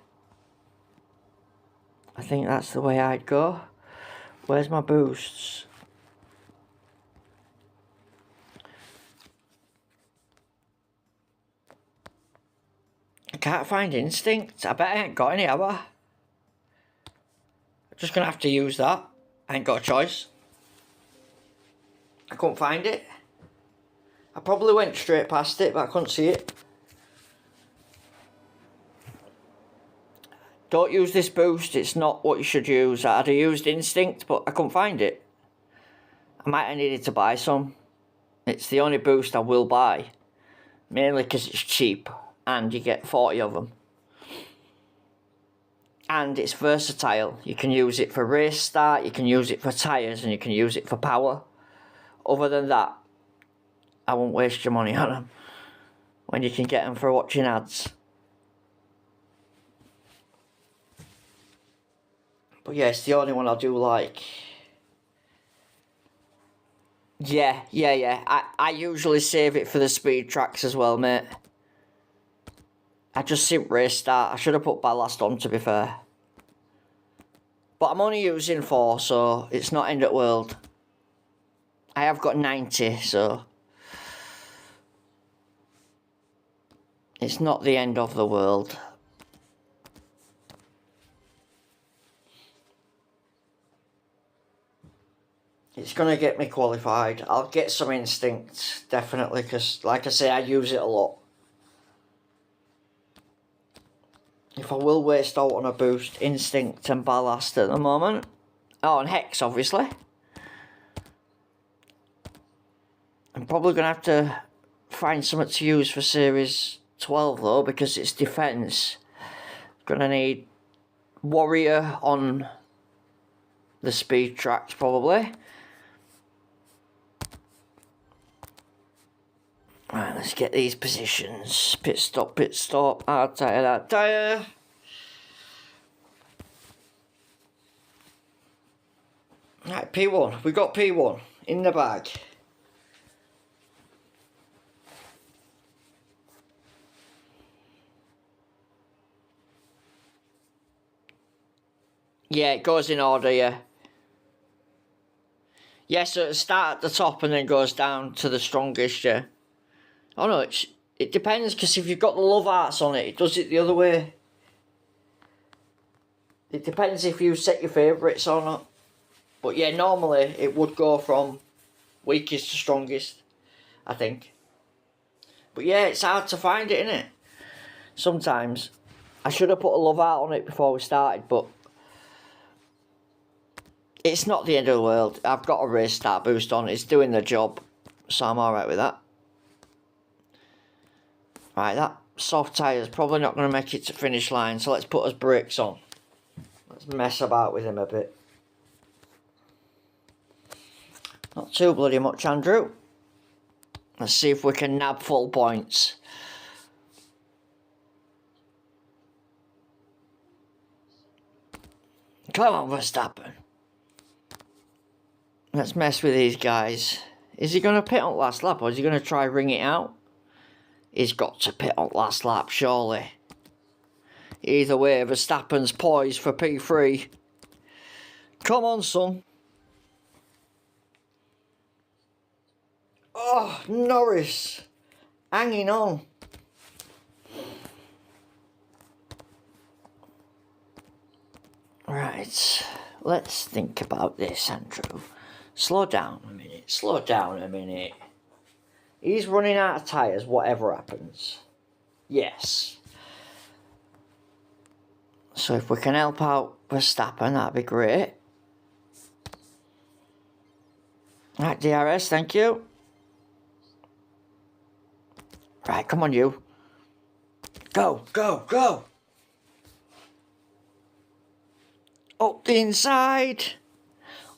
Speaker 2: I think that's the way I'd go. Where's my boosts? I can't find instinct. I bet I ain't got any, have I? I'm just gonna have to use that. I ain't got a choice. I couldn't find it. I probably went straight past it, but I couldn't see it. Don't use this boost, it's not what you should use. I'd have used instinct, but I couldn't find it. I might have needed to buy some. It's the only boost I will buy. Mainly because it's cheap and you get 40 of them. And it's versatile. You can use it for race start, you can use it for tyres, and you can use it for power. Other than that, I won't waste your money on them when you can get them for watching ads. But yeah, it's the only one I do like. Yeah. I usually save it for the speed tracks as well, mate. I just simp race start. I should have put ballast on, to be fair. But I'm only using 4, so it's not end of world. I have got 90, so it's not the end of the world. It's going to get me qualified. I'll get some instinct, definitely, because, like I say, I use it a lot. If I will waste out on a boost, instinct and ballast at the moment. Oh, and hex, obviously. I'm probably going to have to find something to use for Series 12, though, because it's defence. Going to need Warrior on the speed tracks, probably. Right, let's get these positions. Pit stop, hard tyre. Right, P1. We got P1 in the bag. Yeah, it goes in order, yeah. Yeah, so it starts at the top and then goes down to the strongest, yeah. Oh no, it depends, because if you've got the love hearts on it, it does it the other way. It depends if you set your favourites or not. But yeah, normally it would go from weakest to strongest, I think. But yeah, it's hard to find it, innit? Sometimes. I should have put a love heart on it before we started, but it's not the end of the world. I've got a race start boost on. It's doing the job. So I'm alright with that. Right, that soft tyre's probably not going to make it to finish line. So let's put his brakes on. Let's mess about with him a bit. Not too bloody much, Andrew. Let's see if we can nab full points. Come on, Verstappen. Let's mess with these guys. Is he going to pit on last lap, or is he going to try ring it out? He's got to pit on last lap, surely. Either way, Verstappen's poised for P3. Come on, son. Oh, Norris. Hanging on. Right. Let's think about this, Andrew. Slow down a minute. Slow down a minute. He's running out of tyres, whatever happens. Yes. So if we can help out Verstappen, that'd be great. Right, DRS, thank you. Right, come on, you. Go, go, go. Up the inside.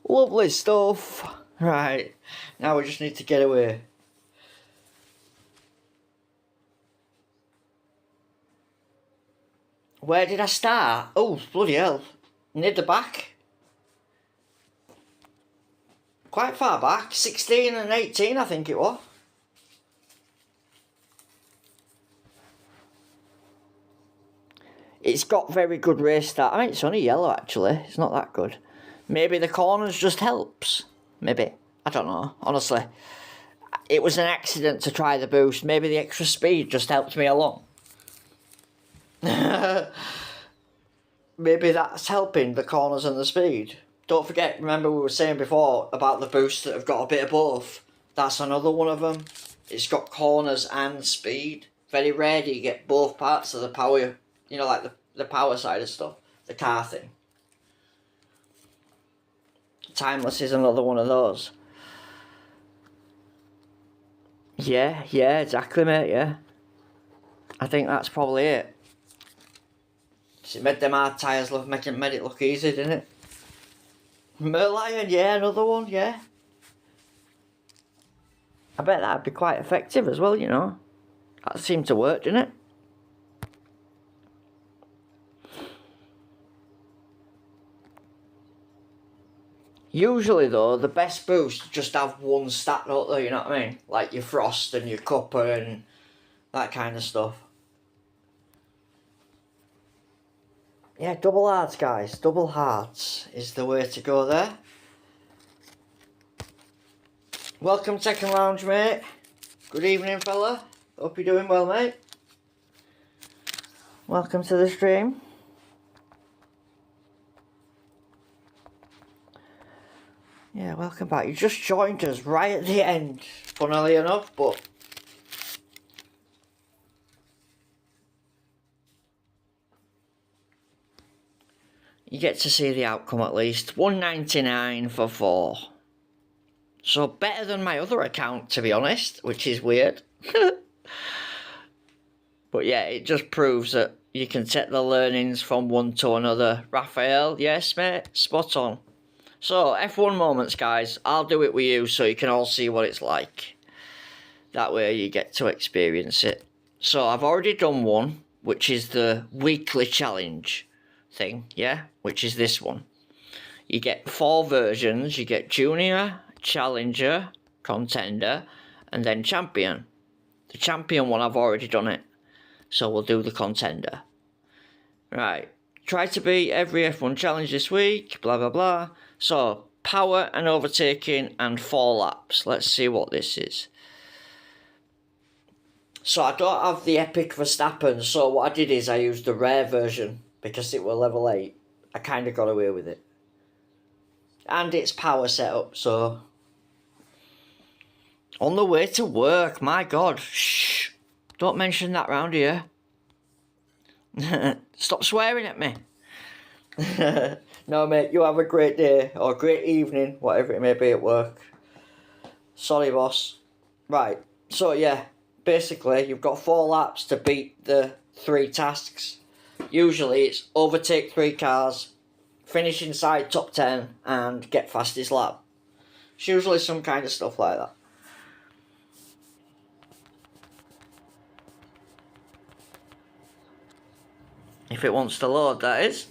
Speaker 2: Lovely stuff. Right, now we just need to get away. Where did I start? Oh, bloody hell. Near the back. Quite far back. 16 and 18, I think it was. It's got very good race start. I mean, it's only yellow, actually. It's not that good. Maybe the corners just helps. Maybe. I don't know. Honestly. It was an accident to try the boost. Maybe the extra speed just helped me along. Maybe that's helping the corners and the speed. Don't forget, remember we were saying before about the boosts that have got a bit of both. That's another one of them. It's got corners and speed. Very rare do you get both parts of the power. You know, like the power side of stuff. The car thing. Timeless is another one of those. Yeah, exactly, mate, yeah. I think that's probably it. It made them hard tyres look, made it look easy, didn't it? Merlion, yeah, another one, yeah. I bet that'd be quite effective as well, you know. That seemed to work, didn't it? Usually though, the best boosts just have one stat, don't they, you know what I mean? Like your Frost and your Cupper and that kind of stuff. Yeah, double hearts, guys. Double hearts is the way to go there. Welcome, Second Lounge, mate. Good evening, fella. Hope you're doing well, mate. Welcome to the stream. Yeah, welcome back. You just joined us right at the end, funnily enough, but you get to see the outcome at least. 199 for 4. So better than my other account, to be honest, which is weird. But yeah, it just proves that you can take the learnings from one to another. Raphael, yes, mate, spot on. So, F1 moments, guys. I'll do it with you so you can all see what it's like. That way you get to experience it. So, I've already done one, which is the weekly challenge thing, yeah? Which is this one. You get 4 versions. You get Junior, Challenger, Contender, and then Champion. The Champion one, I've already done it. So, we'll do the Contender. Right. Try to beat every F1 challenge this week, blah, blah, blah. So, power and overtaking and 4 laps. Let's see what this is. So I don't have the epic Verstappen, so what I did is I used the rare version because it were level 8. I kind of got away with it. And it's power setup, so... On the way to work, my God. Shh. Don't mention that round here. Stop swearing at me. No, mate, you have a great day or great evening, whatever it may be at work. Sorry, boss. Right, so yeah, basically you've got 4 laps to beat the 3 tasks. Usually it's overtake 3 cars, finish inside top 10 and get fastest lap. It's usually some kind of stuff like that. If it wants to load, that is.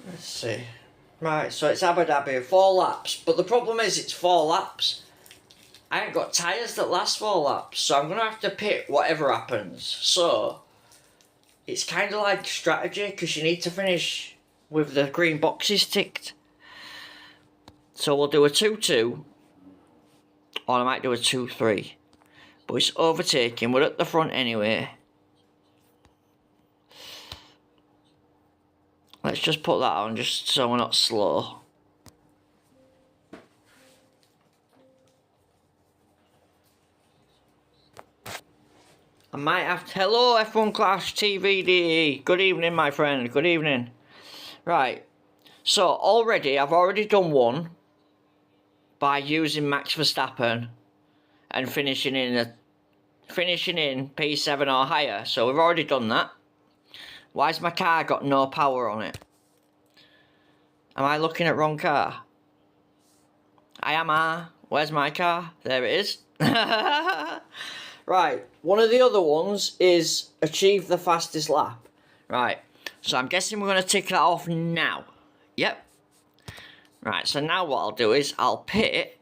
Speaker 2: Let's see. Right, so it's Abu Dhabi, 4 laps. But the problem is it's 4 laps. I ain't got tyres that last 4 laps. So I'm going to have to pit whatever happens. So, it's kind of like strategy because you need to finish with the green boxes ticked. So we'll do a 2-2. Or I might do a 2-3. But it's overtaking. We're at the front anyway. Let's just put that on just so we're not slow. I might have to... Hello F1 Clash TVDE. Good evening, my friend. Good evening. Right. So I've already done one by using Max Verstappen and finishing in P7 or higher. So we've already done that. Why's my car got no power on it? Am I looking at wrong car? I am. Where's my car? There it is. Right, one of the other ones is achieve the fastest lap. Right, so I'm guessing we're going to tick that off now. Yep. Right, so now what I'll do is I'll pit,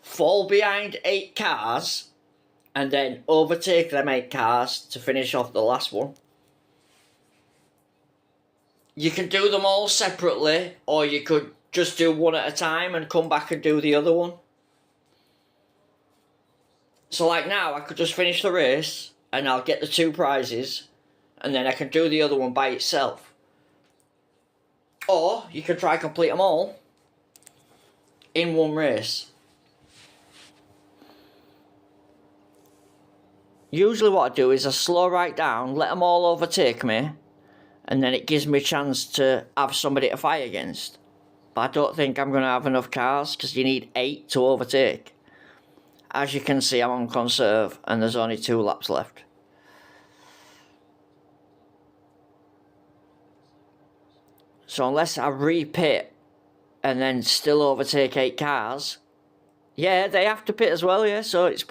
Speaker 2: fall behind 8 cars, and then overtake them 8 cars to finish off the last one. You can do them all separately, or you could just do one at a time and come back and do the other one. So like now, I could just finish the race, and I'll get the 2 prizes, and then I can do the other one by itself. Or, you can try complete them all in one race. Usually what I do is I slow right down, let them all overtake me, and then it gives me a chance to have somebody to fight against. But I don't think I'm going to have enough cars, because you need 8 to overtake. As you can see, I'm on conserve, and there's only 2 laps left. So unless I re-pit, and then still overtake 8 cars... Yeah, they have to pit as well, yeah, so it's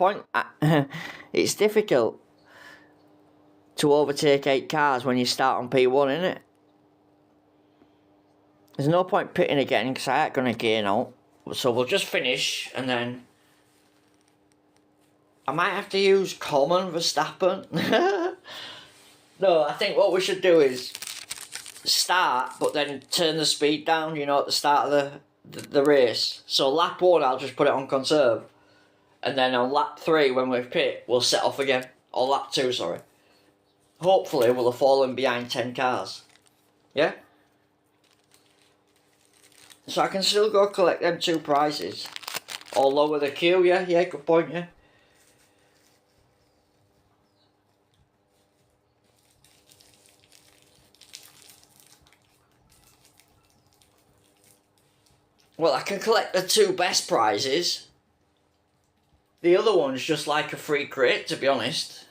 Speaker 2: it's difficult to overtake 8 cars when you start on P1, isn't it? There's no point pitting again, because I ain't going to gain out. So we'll just finish, and then... I might have to use common Verstappen. No, I think what we should do is start, but then turn the speed down, you know, at the start of the race. So lap 1, I'll just put it on conserve. And then on lap 3, when we pit, we'll set off again. Or lap 2, sorry. Hopefully, we'll have fallen behind 10 cars. Yeah? So I can still go collect them 2 prizes. Or lower the queue, yeah? Yeah, good point, yeah. Well, I can collect the 2 best prizes. The other one's just like a free crate, to be honest.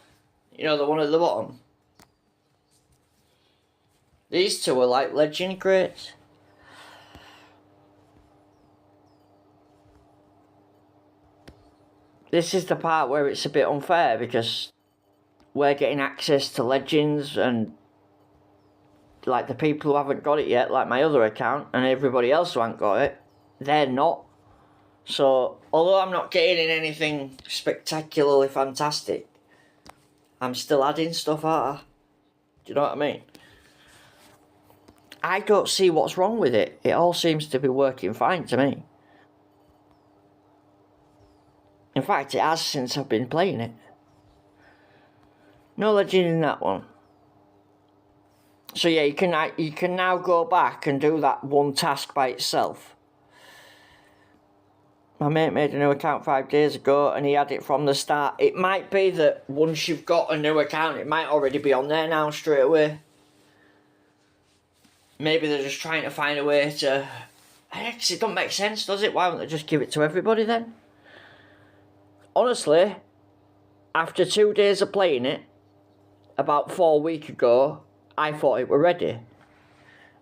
Speaker 2: You know, the one at the bottom. These 2 are like legend crates. This is the part where it's a bit unfair, because we're getting access to legends and like the people who haven't got it yet, like my other account, and everybody else who hasn't got it, they're not. So, although I'm not getting anything spectacularly fantastic, I'm still adding stuff, aren't I? Do you know what I mean? I don't see what's wrong with it. It all seems to be working fine to me. In fact, it has since I've been playing it. No legend in that one. So yeah, you can now go back and do that one task by itself. My mate made a new account 5 days ago and he had it from the start. It might be that once you've got a new account, it might already be on there now straight away. Maybe they're just trying to find a way to... Because it don't make sense, does it? Why don't they just give it to everybody then? Honestly, after 2 days of playing it, about 4 weeks ago, I thought it were ready.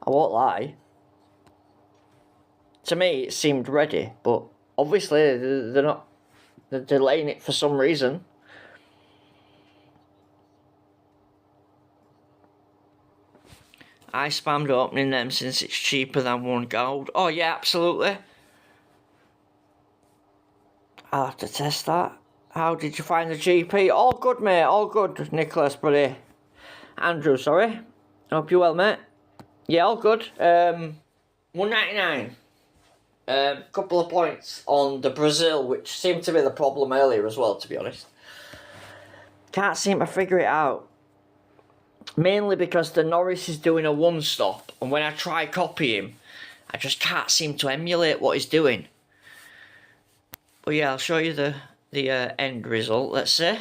Speaker 2: I won't lie. To me, it seemed ready, but obviously they're not. They're delaying it for some reason. I spammed opening them since it's cheaper than 1 gold. Oh yeah, absolutely. I'll have to test that. How did you find the GP? All good, mate. All good, Nicholas, buddy. Andrew, sorry. Hope you're well, mate. Yeah, all good. 199. Couple of points on the Brazil, which seemed to be the problem earlier as well, to be honest. Can't seem to figure it out. Mainly because the Norris is doing a 1-stop, and when I try copy him, I just can't seem to emulate what he's doing. But yeah, I'll show you the end result, let's say.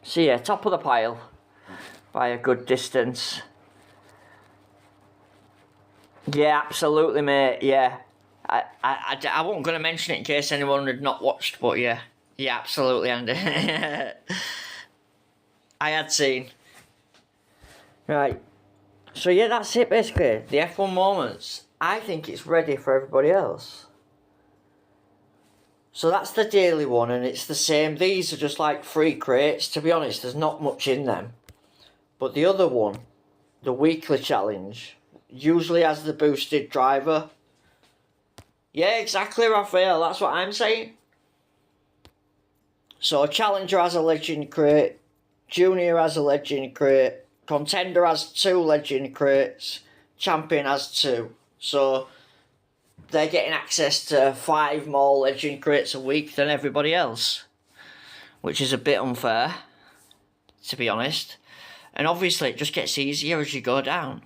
Speaker 2: So yeah, top of the pile by a good distance. Yeah, absolutely, mate. Yeah, I wasn't going to mention it in case anyone had not watched, but yeah, absolutely, Andy. I had seen. Right. So yeah, that's it basically. The F1 moments. I think it's ready for everybody else. So that's the daily one, and it's the same. These are just like free crates. To be honest, there's not much in them. But the other one, the weekly challenge, usually has the boosted driver. Yeah, exactly, Raphael. That's what I'm saying. So Challenger has a legend crate, Junior has a legend crate, Contender has 2 legend crates, Champion has 2. So they're getting access to 5 more legend crates a week than everybody else, which is a bit unfair, to be honest. And obviously it just gets easier as you go down.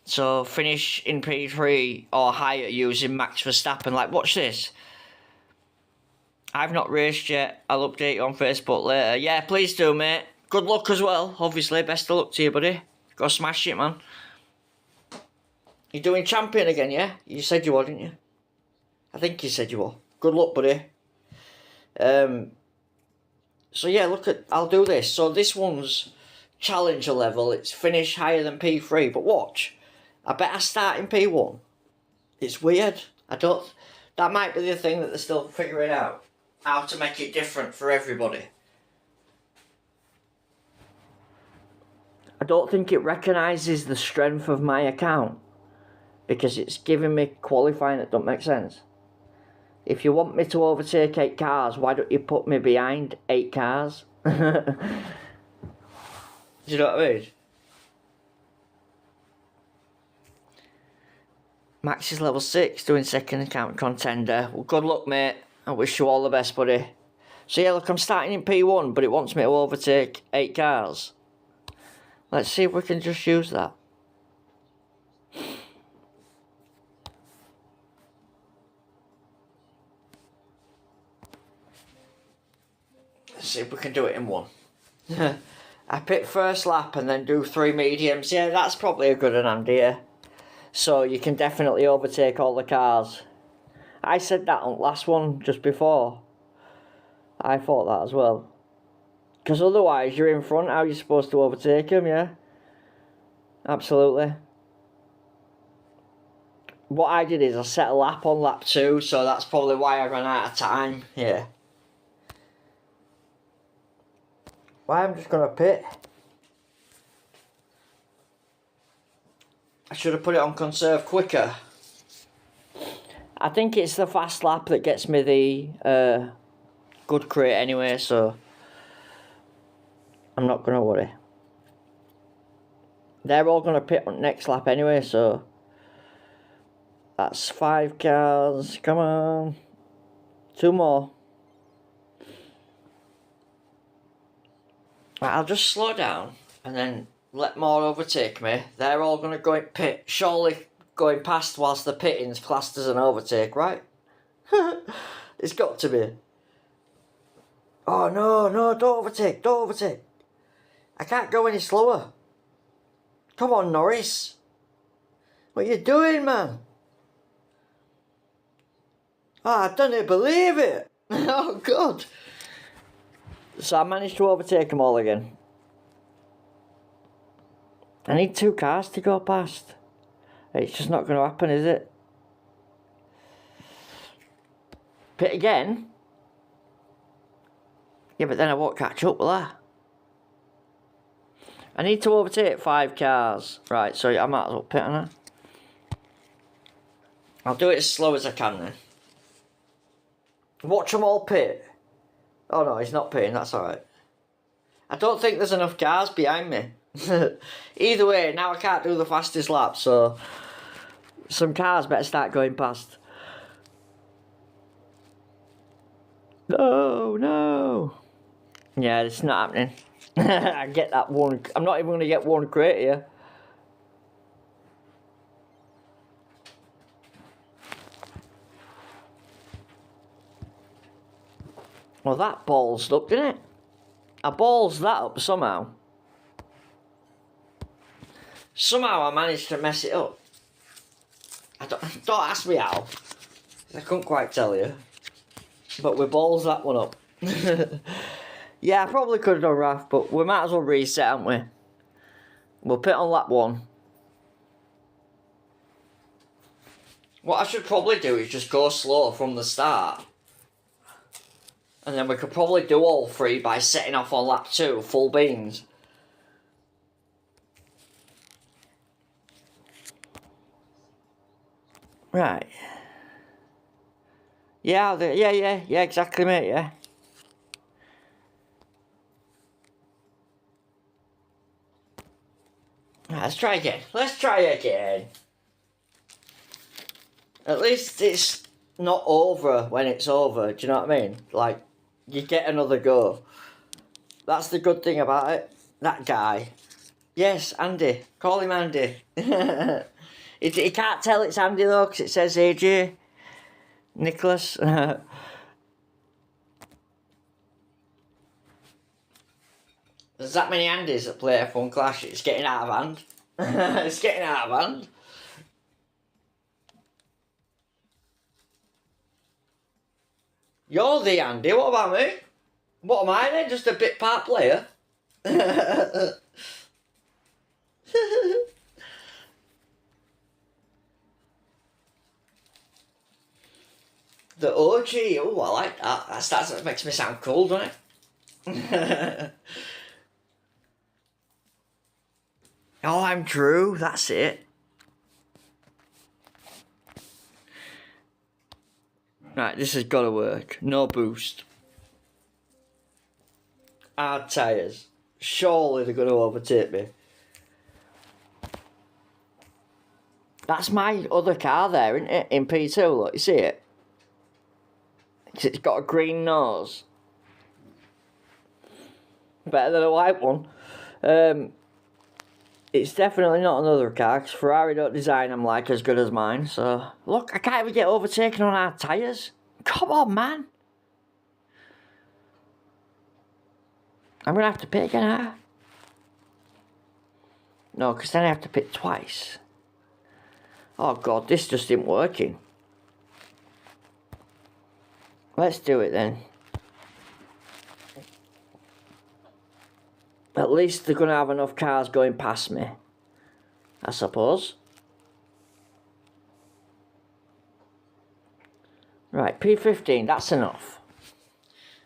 Speaker 2: So finish in P3 or higher using Max Verstappen. Like, watch this. I've not raced yet. I'll update you on Facebook later. Yeah, please do, mate. Good luck as well, obviously. Best of luck to you, buddy. Go smash it, man. You're doing champion again, yeah? You said you were, didn't you? I think you said you were. Good luck, buddy. So yeah, look at... I'll do this. So this one's Challenger level. It's finish higher than P3. But watch. I bet I start in P1. It's weird. I don't... That might be the thing that they're still figuring out. How to make it different for everybody. I don't think it recognises the strength of my account. Because it's giving me qualifying that don't make sense. If you want me to overtake 8 cars, why don't you put me behind 8 cars? Do you know what I mean? Max is level 6, doing second account contender. Well, good luck, mate. I wish you all the best, buddy. So yeah, look, I'm starting in P1, but it wants me to overtake 8 cars. Let's see if we can just use that. Let's see if we can do it in one. I pick first lap and then do 3 mediums. Yeah, that's probably a good idea. So you can definitely overtake all the cars. I said that on last one just before. I thought that as well. Because otherwise you're in front, how are you supposed to overtake them, yeah? Absolutely. What I did is I set a lap on lap 2, so that's probably why I ran out of time, yeah. Why I'm just going to pit. I should have put it on conserve quicker. I think it's the fast lap that gets me the good crate anyway, so I'm not going to worry. They're all going to pit on next lap anyway, so that's 5 cars. Come on. 2 more. Right, I'll just slow down and then let more overtake me. They're all going to go in pit. Surely going past whilst the pitting's classed as an overtake, right? It's got to be. Oh no, don't overtake, don't overtake. I can't go any slower. Come on, Norris. What are you doing, man? Oh, I don't believe it. Oh, God. So I managed to overtake them all again. I need 2 cars to go past. It's just not going to happen, is it? Pit again? Yeah, but then I won't catch up, will I? I need to overtake 5 cars. Right, so I might as well pit on it. I'll do it as slow as I can then. Watch them all pit. Oh no, he's not pitting, that's alright. I don't think there's enough cars behind me. Either way, now I can't do the fastest lap, so some cars better start going past. No. Yeah, it's not happening. I get that one. I'm not even going to get 1 crate here. Well, that ballsed up, didn't it? I ballsed that up somehow. Somehow I managed to mess it up. Don't ask me how. I couldn't quite tell you. But we balls that one up. Yeah, I probably could have done Raf, but we might as well reset, haven't we? We'll pit on lap 1. What I should probably do is just go slow from the start. And then we could probably do all 3 by setting off on lap 2, full beans. Right. Yeah, exactly, mate, yeah. Right, let's try again. At least it's not over when it's over, do you know what I mean? Like, you get another go. That's the good thing about it. That guy. Yes, Andy. Call him Andy. He can't tell it's Andy though, because it says AJ. Nicholas. There's that many Andys that play F1 Clash, it's getting out of hand. It's getting out of hand. You're the Andy, what about me? What am I then? Just a bit part player? The OG, oh I like that. That makes me sound cool, doesn't it? Oh, I'm Drew, that's it. Right, this has got to work. No boost. Hard tyres. Surely they're going to overtake me. That's my other car there, isn't it? In P2, look, you see it? It's got a green nose. Better than a white one. It's definitely not another car, because Ferrari don't design them like as good as mine, so... Look, I can't even get overtaken on our tyres. Come on, man. I'm going to have to pit again, huh? No, because then I have to pit twice. Oh, God, this just isn't working. Let's do it, then. At least they're going to have enough cars going past me, I suppose. Right, P15, that's enough.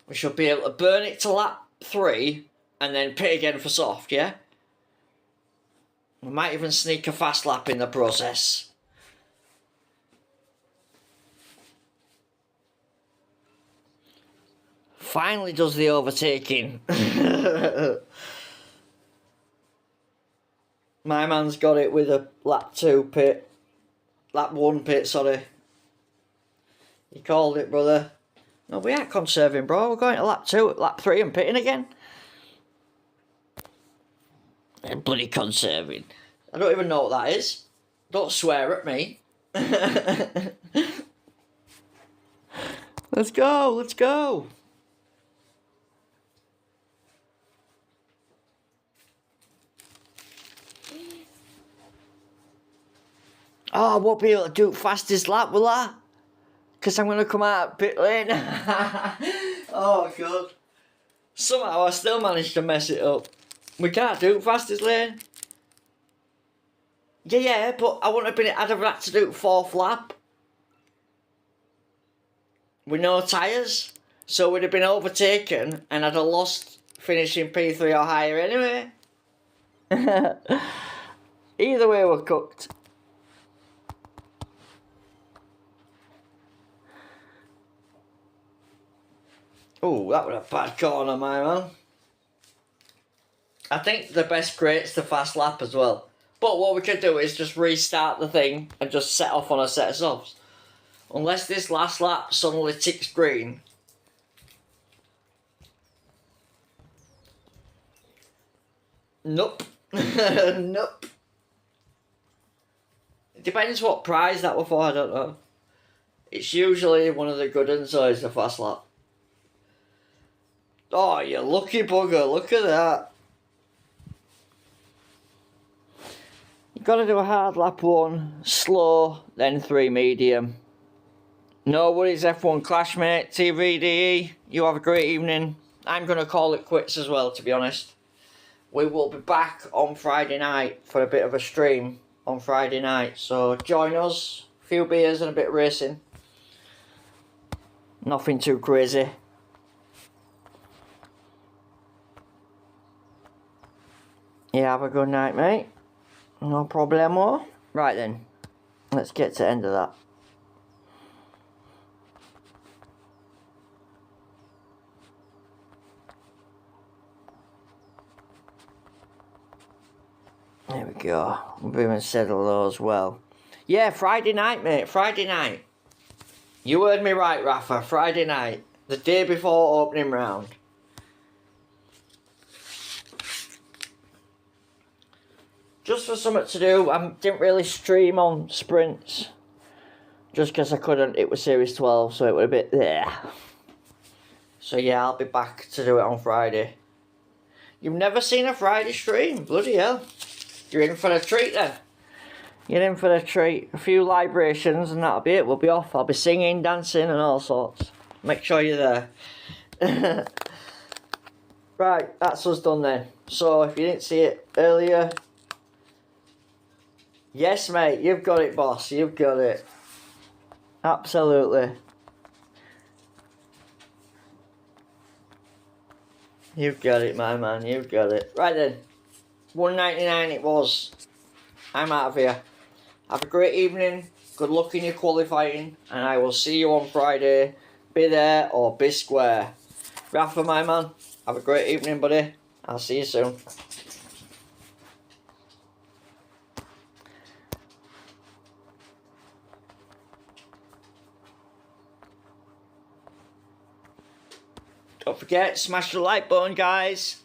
Speaker 2: We should be able to burn it to lap 3 and then pit again for soft, yeah? We might even sneak a fast lap in the process. Finally does the overtaking. My man's got it with a lap 2 pit. Lap 1 pit, sorry. You called it, brother. No, we ain't conserving, bro. We're going to lap 2, lap 3 and pitting again. And bloody conserving. I don't even know what that is. Don't swear at me. Let's go, let's go. Oh, I won't be able to do fastest lap, will I? Because I'm going to come out of pit lane. Oh, God. Somehow I still managed to mess it up. We can't do fastest lane. Yeah, but I wouldn't have been. I'd have had to do 4th lap. With no tyres. So we'd have been overtaken and I'd have lost finishing P3 or higher anyway. Either way, we're cooked. Oh, that was a bad corner, my man. I think the best creates the fast lap as well. But what we could do is just restart the thing and just set off on a set of softs. Unless this last lap suddenly ticks green. Nope. Nope. It depends what prize that were for, I don't know. It's usually one of the good ones, so it's a fast lap. Oh, you lucky bugger, look at that. You've got to do a hard lap 1, slow, then 3 medium. No worries, F1 Clash, mate. TVDE, you have a great evening. I'm going to call it quits as well, to be honest. We will be back on Friday night for a bit of a stream on Friday night. So join us. A few beers and a bit of racing. Nothing too crazy. Yeah, have a good night, mate. No problemo. Right then, let's get to the end of that. There we go. We've even said hello as well. Yeah, Friday night, mate. Friday night. You heard me right, Rafa. Friday night. The day before opening round. Just for something to do. I didn't really stream on sprints. Just because I couldn't. It was Series 12, so it was a bit there. So yeah, I'll be back to do it on Friday. You've never seen a Friday stream? Bloody hell. You're in for a treat then. You're in for a treat. A few libations and that'll be it. We'll be off. I'll be singing, dancing and all sorts. Make sure you're there. Right, that's us done then. So if you didn't see it earlier... Yes, mate, you've got it, boss. You've got it. Absolutely. You've got it, my man. You've got it. Right then. $1.99 it was. I'm out of here. Have a great evening. Good luck in your qualifying. And I will see you on Friday. Be there or be square. Rafa, my man. Have a great evening, buddy. I'll see you soon. Don't forget, smash the like button, guys.